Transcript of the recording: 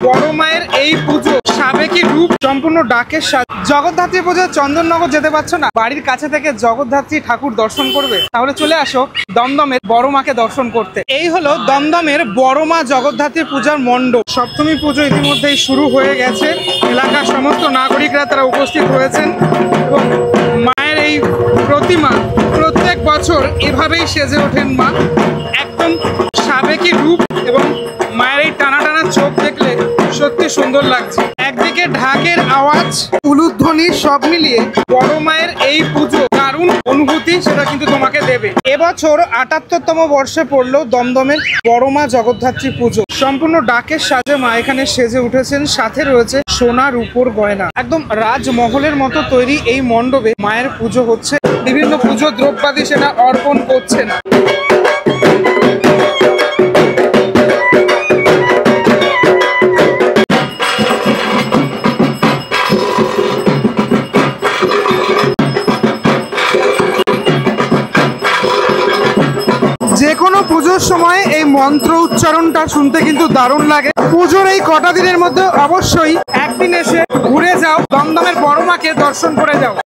বড় মায়ের এই পুজো সাবেকি রূপ সম্পূর্ণ ডাকের সাথে। জগদ্ধাত্রী পুজো চন্দননগর যেতে পারছো না, বাড়ির কাছে থেকে জগদ্ধাত্রী ঠাকুর দর্শন করবে, তাহলে চলে আসো দমদমের বড় মাকে দর্শন করতে। এই হলো দমদমের বড় মা জগদ্ধাত্রী পূজার মণ্ডপ। সপ্তমী পুজো ইতিমধ্যেই শুরু হয়ে গেছে, এলাকার সমস্ত নাগরিকরা তারা উপস্থিত হয়েছেন এবং মায়ের এই প্রতিমা প্রত্যেক বছর এভাবেই সেজে ওঠেন মা, একদম সাবেকি রূপ এবং মায়ের এই টানা টানা চোখ দেখলে সত্যি সুন্দর লাগছে। একদিকে ঢাকের আওয়াজ, উলুধ্বনি সব মিলিয়ে বড় মায়ের এই পুজো দারুণ অনুভূতি সেটা কিন্তু তোমাকে দেবে। এবছর ৭৮তম বর্ষে পড়লো দমদমের বড় মা জগদ্ধাত্রী পুজো। সম্পূর্ণ ডাকের সাজে মা এখানে সেজে উঠেছেন, সাথে রয়েছে সোনা রূপোর গয়না। একদম রাজমহলের মতো তৈরি এই মণ্ডপে মায়ের পুজো হচ্ছে, বিভিন্ন পুজো দ্রব্যাদি সেটা অর্পণ করছেন। যে কোনো পুজোর সময় এই মন্ত্র উচ্চারণটা শুনতে কিন্তু দারুণ লাগে। পুজোর এই কটা দিনের মধ্যে অবশ্যই একদিন এসে ঘুরে যাও, দমদমের বড় মাকে দর্শন করে যাও।